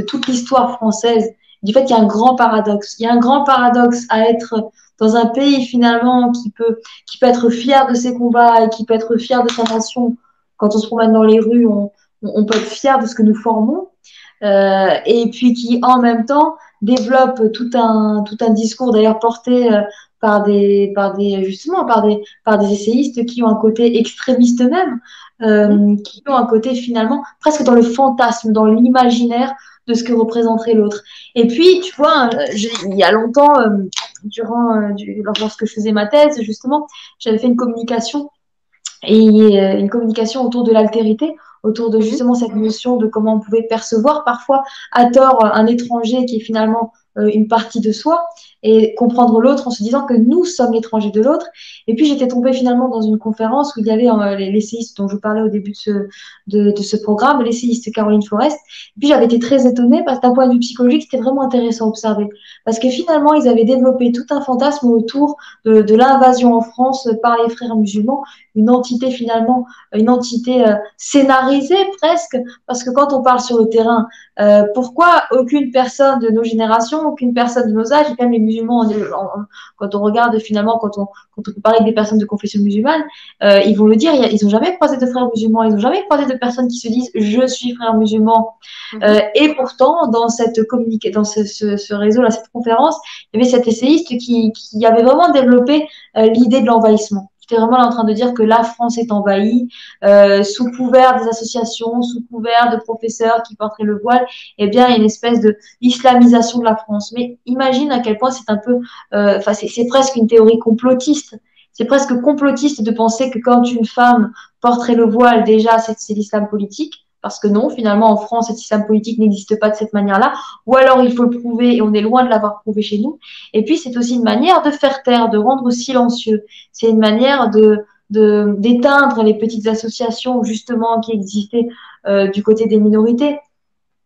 toute l'histoire française, du fait qu'il y a un grand paradoxe. Il y a un grand paradoxe à être dans un pays finalement qui peut être fier de ses combats et qui peut être fier de sa nation. Quand on se promène dans les rues, on peut être fier de ce que nous formons. Et puis qui en même temps développe tout un discours d'ailleurs porté par des essayistes qui ont un côté extrémiste même, qui ont un côté finalement presque dans le fantasme, dans l'imaginaire de ce que représenterait l'autre. Et puis, tu vois, il y a longtemps, lorsque je faisais ma thèse, justement, j'avais fait une communication une communication autour de l'altérité, autour de Mhm. justement cette notion de comment on pouvait percevoir parfois à tort un étranger qui est finalement une partie de soi et comprendre l'autre en se disant que nous sommes l'étranger de l'autre. Et puis j'étais tombée finalement dans une conférence où il y avait l'essayiste dont je parlais au début de ce programme, l'essayiste Caroline Forest. Et puis j'avais été très étonnée parce que d'un point de vue psychologique, c'était vraiment intéressant à observer. Parce que finalement, ils avaient développé tout un fantasme autour de l'invasion en France par les frères musulmans, une entité finalement, une entité scénarisée presque, parce que quand on parle sur le terrain, pourquoi aucune personne de nos générations, aucune personne de nos âges, et même les musulmans, quand on regarde finalement, quand on peut parler des personnes de confession musulmane, ils vont le dire, ils n'ont jamais croisé de frères musulmans, ils n'ont jamais croisé de personnes qui se disent je suis frère musulman. Et pourtant, dans cette dans ce réseau-là, cette conférence, il y avait cet essayiste qui avait vraiment développé l'idée de l'envahissement. Qui était vraiment là en train de dire que la France est envahie, sous couvert des associations, sous couvert de professeurs qui porteraient le voile, eh bien, il y a une espèce de islamisation de la France. Mais imagine à quel point c'est un peu, enfin, c'est presque une théorie complotiste. C'est presque complotiste de penser que quand une femme porterait le voile, déjà, c'est l'islam politique. Parce que non, finalement, en France, cet islam politique n'existe pas de cette manière-là. Ou alors, il faut le prouver et on est loin de l'avoir prouvé chez nous. Et puis, c'est aussi une manière de faire taire, de rendre silencieux. C'est une manière d'éteindre les petites associations, justement, qui existaient du côté des minorités.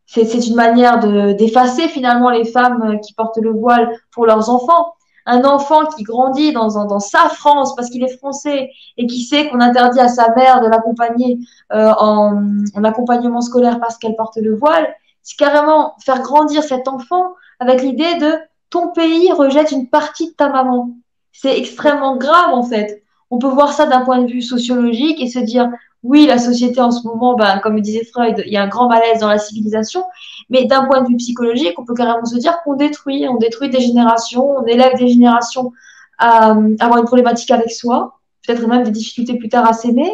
C'est une manière d'effacer finalement les femmes qui portent le voile pour leurs enfants. Un enfant qui grandit dans sa France parce qu'il est français et qui sait qu'on interdit à sa mère de l'accompagner en accompagnement scolaire parce qu'elle porte le voile, c'est carrément faire grandir cet enfant avec l'idée de ton pays rejette une partie de ta maman. C'est extrêmement grave en fait. On peut voir ça d'un point de vue sociologique et se dire oui, la société en ce moment, ben, comme le disait Freud, il y a un grand malaise dans la civilisation, mais d'un point de vue psychologique, on peut carrément se dire qu'on on détruit des générations, on élève des générations à avoir une problématique avec soi, peut-être même des difficultés plus tard à s'aimer.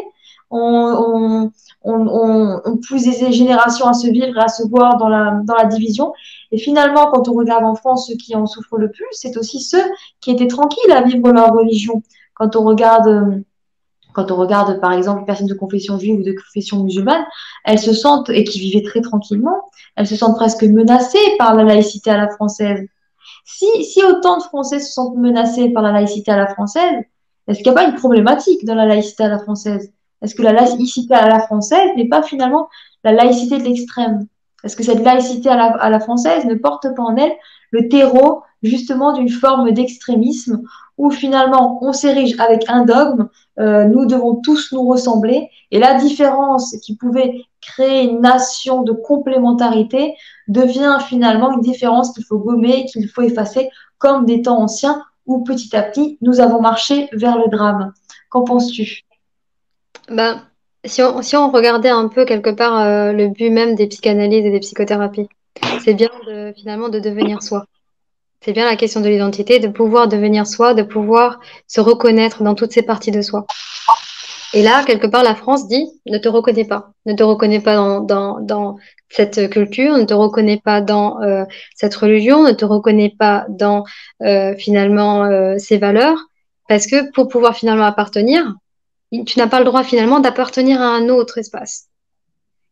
On pousse des générations à se vivre et à se voir dans la division. Et finalement, quand on regarde en France ceux qui en souffrent le plus, c'est aussi ceux qui étaient tranquilles à vivre leur religion. Quand on regarde quand on regarde, par exemple, les personnes de confession juive ou de confession musulmane, elles se sentent, et qui vivaient très tranquillement, elles se sentent presque menacées par la laïcité à la française. Si autant de Français se sentent menacés par la laïcité à la française, est-ce qu'il n'y a pas une problématique dans la laïcité à la française? Est-ce que la laïcité à la française n'est pas finalement la laïcité de l'extrême? Est-ce que cette laïcité à la française ne porte pas en elle le terreau justement d'une forme d'extrémisme où finalement on s'érige avec un dogme, nous devons tous nous ressembler, et la différence qui pouvait créer une nation de complémentarité devient finalement une différence qu'il faut gommer, qu'il faut effacer, comme des temps anciens où petit à petit nous avons marché vers le drame. Qu'en penses-tu? Ben, si on regardait un peu quelque part le but même des psychanalyses et des psychothérapies, c'est bien finalement de devenir soi. C'est bien la question de l'identité, de pouvoir devenir soi, de pouvoir se reconnaître dans toutes ces parties de soi. Et là, quelque part, la France dit, ne te reconnais pas. Ne te reconnais pas dans cette culture, ne te reconnais pas dans cette religion, ne te reconnais pas dans finalement ces valeurs, parce que pour pouvoir finalement appartenir, tu n'as pas le droit finalement d'appartenir à un autre espace.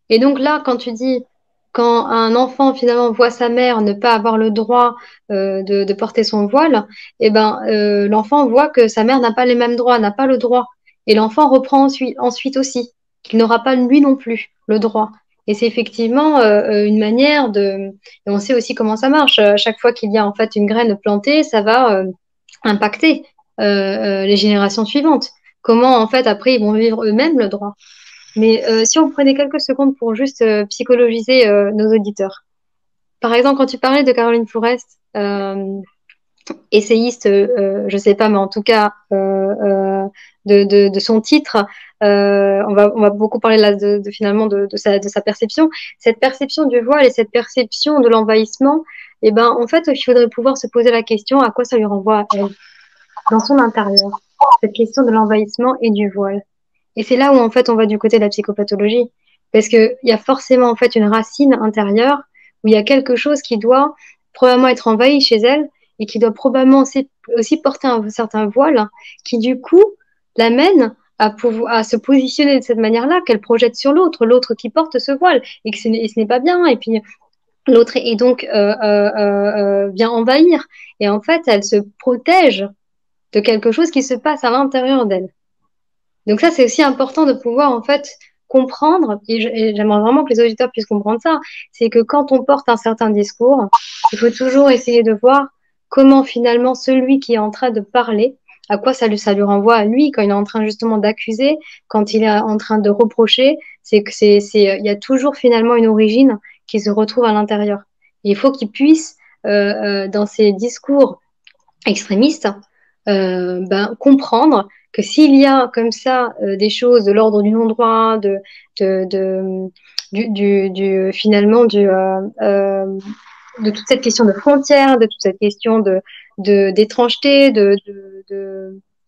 Et donc là, quand tu dis, quand un enfant finalement voit sa mère ne pas avoir le droit de porter son voile, eh ben l'enfant voit que sa mère n'a pas les mêmes droits, n'a pas le droit. Et l'enfant reprend ensuite aussi, qu'il n'aura pas lui non plus le droit. Et c'est effectivement une manière de... Et on sait aussi comment ça marche. Chaque fois qu'il y a en fait une graine plantée, ça va impacter les générations suivantes. Comment en fait après ils vont vivre eux-mêmes le droit. Mais si on prenait quelques secondes pour juste psychologiser nos auditeurs. Par exemple, quand tu parlais de Caroline Fourest, essayiste, je sais pas, mais en tout cas de son titre, on va beaucoup parler là finalement de sa perception. Cette perception du voile et cette perception de l'envahissement, eh ben, en fait, il faudrait pouvoir se poser la question à quoi ça lui renvoie à elle, dans son intérieur, cette question de l'envahissement et du voile. Et c'est là où en fait on va du côté de la psychopathologie, parce qu'il y a forcément en fait une racine intérieure où il y a quelque chose qui doit probablement être envahi chez elle et qui doit probablement aussi porter un certain voile qui du coup l'amène à se positionner de cette manière-là, qu'elle projette sur l'autre, l'autre qui porte ce voile, et que ce n'est pas bien, et puis l'autre est donc vient envahir. Et en fait, elle se protège de quelque chose qui se passe à l'intérieur d'elle. Donc ça, c'est aussi important de pouvoir en fait comprendre, et j'aimerais vraiment que les auditeurs puissent comprendre ça, c'est que quand on porte un certain discours, il faut toujours essayer de voir comment finalement celui qui est en train de parler, à quoi ça lui renvoie à lui quand il est en train justement d'accuser, quand il est en train de reprocher, c'est que il y a toujours finalement une origine qui se retrouve à l'intérieur. Et il faut qu'il puisse, dans ses discours extrémistes, ben, comprendre que s'il y a comme ça des choses de l'ordre du non-droit, de, finalement de toute cette question de frontières, de toute cette question d'étrangeté, de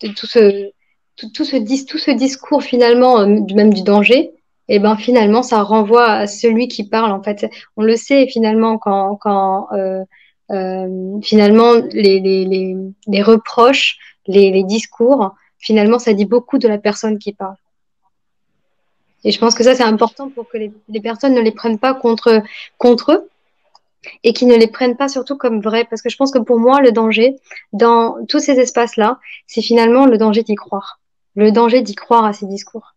tout ce discours finalement, même du danger, et ben finalement ça renvoie à celui qui parle en fait. On le sait finalement quand finalement les reproches, les discours, finalement ça dit beaucoup de la personne qui parle. Et je pense que ça c'est important pour que les personnes ne les prennent pas contre eux et qui ne les prennent pas surtout comme vrais. Parce que je pense que pour moi, le danger, dans tous ces espaces-là, c'est finalement le danger d'y croire. Le danger d'y croire à ces discours.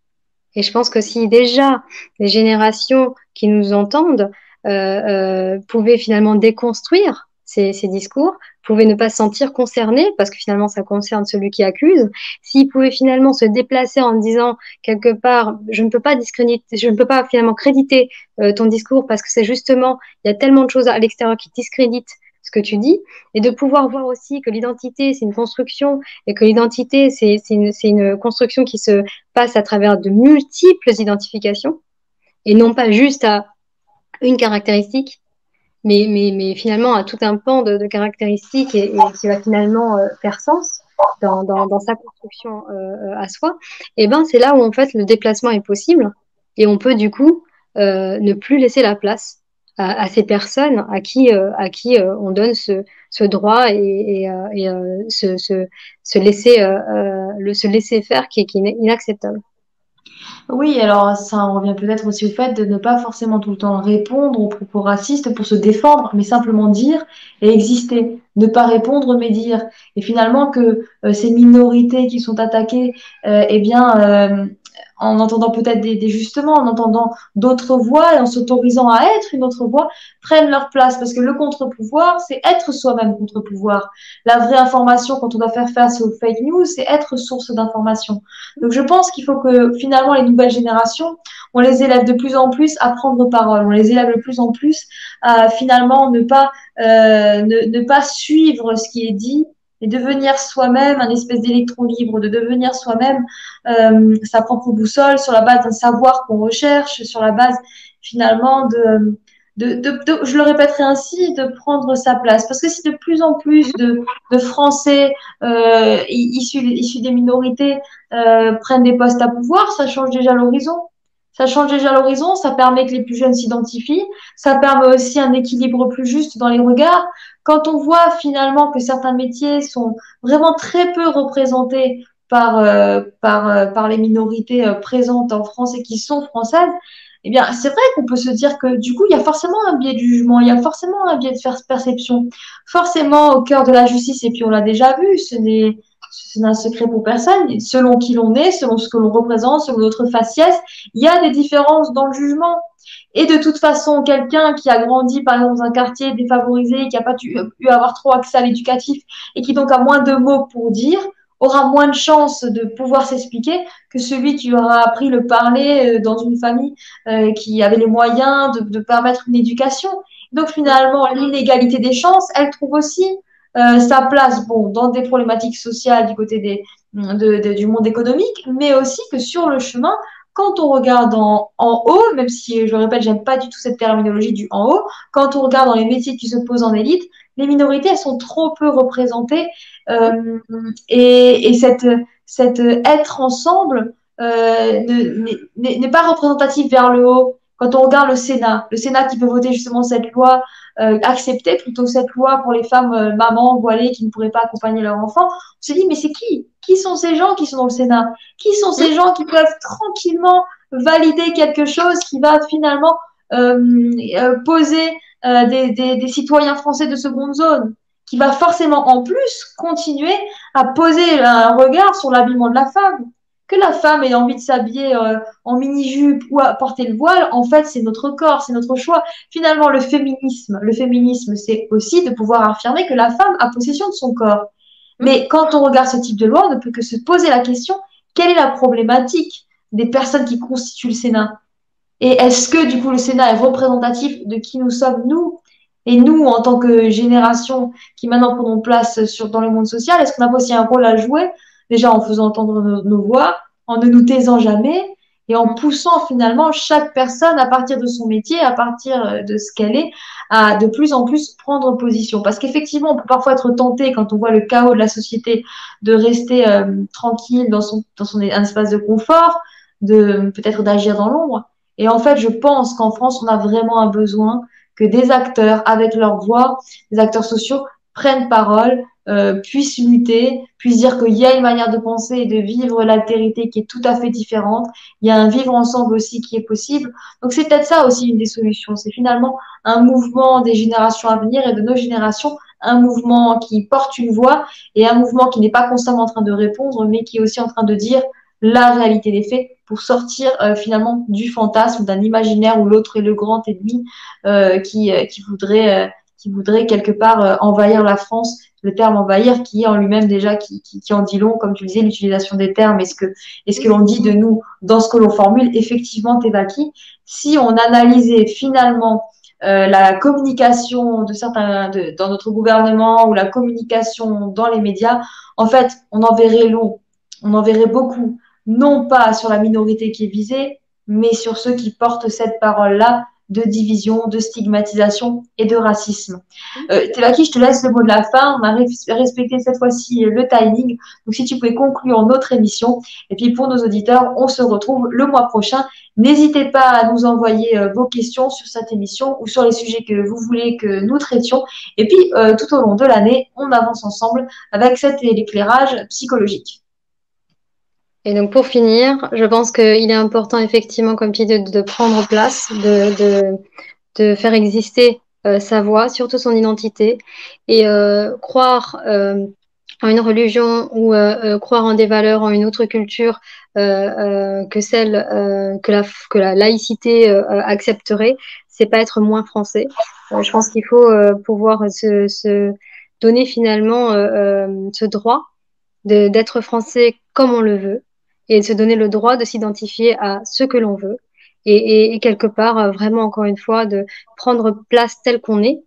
Et je pense que si déjà les générations qui nous entendent pouvaient finalement déconstruire ces discours, pouvaient ne pas se sentir concernés, parce que finalement ça concerne celui qui accuse, s'ils pouvaient finalement se déplacer en disant quelque part, je ne peux pas discréditer, je ne peux pas finalement créditer ton discours parce que c'est justement, il y a tellement de choses à l'extérieur qui discréditent ce que tu dis, et de pouvoir voir aussi que l'identité, c'est une construction, et que l'identité, c'est une construction qui se passe à travers de multiples identifications et non pas juste à une caractéristique, mais finalement à tout un pan de caractéristiques et qui va finalement faire sens dans sa construction à soi, et ben c'est là où en fait le déplacement est possible et on peut du coup ne plus laisser la place à ces personnes à qui on donne ce droit et se laisser faire qui est inacceptable. Oui, alors ça en revient peut-être aussi au fait de ne pas forcément tout le temps répondre aux propos racistes pour se défendre, mais simplement dire et exister. Ne pas répondre, mais dire. Et finalement que ces minorités qui sont attaquées, eh bien, en entendant peut-être des justements, en entendant d'autres voix et en s'autorisant à être une autre voix, prennent leur place. Parce que le contre-pouvoir, c'est être soi-même contre-pouvoir. La vraie information, quand on doit faire face aux fake news, c'est être source d'information. Donc je pense qu'il faut que finalement les nouvelles générations, on les élève de plus en plus à prendre parole, on les élève de plus en plus à finalement ne pas suivre ce qui est dit et devenir soi-même un espèce d'électron libre, de devenir soi-même sa propre boussole sur la base d'un savoir qu'on recherche, sur la base finalement je le répéterai ainsi, de prendre sa place. Parce que si de plus en plus de Français issus des minorités prennent des postes à pouvoir, ça change déjà l'horizon. Ça change déjà l'horizon, ça permet que les plus jeunes s'identifient, ça permet aussi un équilibre plus juste dans les regards. Quand on voit finalement que certains métiers sont vraiment très peu représentés par les minorités présentes en France et qui sont françaises, eh bien, c'est vrai qu'on peut se dire que du coup, il y a forcément un biais de jugement, il y a forcément un biais de perception, forcément au cœur de la justice, et puis on l'a déjà vu, ce n'est un secret pour personne. Selon qui l'on est, selon ce que l'on représente, selon notre faciès, il y a des différences dans le jugement. Et de toute façon, quelqu'un qui a grandi, par exemple, dans un quartier défavorisé, qui n'a pas pu avoir trop accès à l'éducatif et qui donc a moins de mots pour dire, aura moins de chances de pouvoir s'expliquer que celui qui aura appris le parler dans une famille qui avait les moyens de permettre une éducation. Donc finalement, l'inégalité des chances, elle trouve aussi sa place bon, dans des problématiques sociales du côté du monde économique, mais aussi que sur le chemin, quand on regarde en haut, même si je le répète, j'aime pas du tout cette terminologie du en haut, quand on regarde dans les métiers qui se posent en élite, les minorités, elles sont trop peu représentées et cette être ensemble n'est pas représentatif vers le haut. Quand on regarde le Sénat qui peut voter justement cette loi, accepter plutôt cette loi pour les femmes mamans voilées qui ne pourraient pas accompagner leur enfant, on se dit mais c'est qui? Qui sont ces gens qui sont dans le Sénat? Qui sont ces gens qui peuvent tranquillement valider quelque chose qui va finalement poser des citoyens français de seconde zone, qui va forcément en plus continuer à poser un regard sur l'habillement de la femme. Que la femme ait envie de s'habiller en mini-jupe ou à porter le voile, en fait, c'est notre corps, c'est notre choix. Finalement, le féminisme, c'est aussi de pouvoir affirmer que la femme a possession de son corps. Mais quand on regarde ce type de loi, on ne peut que se poser la question, quelle est la problématique des personnes qui constituent le Sénat? Et est-ce que, du coup, le Sénat est représentatif de qui nous sommes, nous? Et nous, en tant que génération qui maintenant prenons place dans le monde social, est-ce qu'on n'a pas aussi un rôle à jouer, déjà en faisant entendre nos voix, en ne nous taisant jamais et en poussant finalement chaque personne à partir de son métier, à partir de ce qu'elle est, à de plus en plus prendre position. Parce qu'effectivement, on peut parfois être tenté quand on voit le chaos de la société de rester tranquille dans son un espace de confort, de peut-être d'agir dans l'ombre. Et en fait, je pense qu'en France, on a vraiment un besoin que des acteurs, avec leur voix, des acteurs sociaux, prennent parole, puissent lutter, puissent dire qu'il y a une manière de penser et de vivre l'altérité qui est tout à fait différente. Il y a un vivre ensemble aussi qui est possible. Donc c'est peut-être ça aussi une des solutions. C'est finalement un mouvement des générations à venir et de nos générations, un mouvement qui porte une voix et un mouvement qui n'est pas constamment en train de répondre, mais qui est aussi en train de dire la réalité des faits pour sortir finalement du fantasme, d'un imaginaire où l'autre est le grand ennemi qui voudrait quelque part envahir la France. Le terme envahir qui est en lui-même déjà qui en dit long, comme tu disais, l'utilisation des termes et ce que l'on dit de nous dans ce que l'on formule, effectivement, Tevaki, si on analysait finalement la communication de certains dans notre gouvernement ou la communication dans les médias, en fait, on en verrait long, on en verrait beaucoup, non pas sur la minorité qui est visée, mais sur ceux qui portent cette parole-là de division, de stigmatisation et de racisme. Tevaki, je te laisse le mot de la fin. On a respecté cette fois-ci le timing. Donc, si tu pouvais conclure notre émission. Et puis, pour nos auditeurs, on se retrouve le mois prochain. N'hésitez pas à nous envoyer vos questions sur cette émission ou sur les sujets que vous voulez que nous traitions. Et puis, tout au long de l'année, on avance ensemble avec cet éclairage psychologique. Et donc pour finir, je pense qu'il est important effectivement, comme tu dis, de prendre place, de faire exister sa voix, surtout son identité, et croire en une religion ou croire en des valeurs, en une autre culture que celle que la laïcité accepterait, c'est pas être moins français. Je pense qu'il faut pouvoir se donner finalement ce droit d'être français comme on le veut et de se donner le droit de s'identifier à ce que l'on veut et quelque part vraiment encore une fois de prendre place tel qu'on est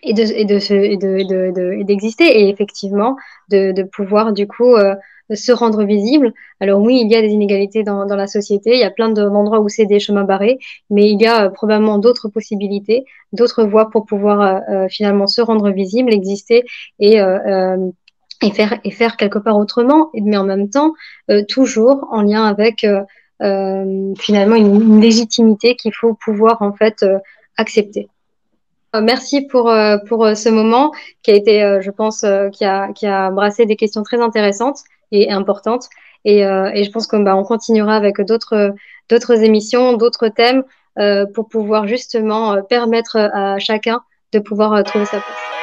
et d'exister et effectivement de pouvoir du coup se rendre visible. Alors oui, il y a des inégalités dans la société, il y a plein d'endroits où c'est des chemins barrés, mais il y a probablement d'autres possibilités, d'autres voies pour pouvoir finalement se rendre visible, exister et et faire quelque part autrement, mais en même temps, toujours en lien avec finalement une légitimité qu'il faut pouvoir en fait accepter. Merci pour ce moment qui a été, je pense, qui a brassé des questions très intéressantes et importantes. Et je pense qu'on on continuera avec d'autres émissions, d'autres thèmes pour pouvoir justement permettre à chacun de pouvoir trouver sa place.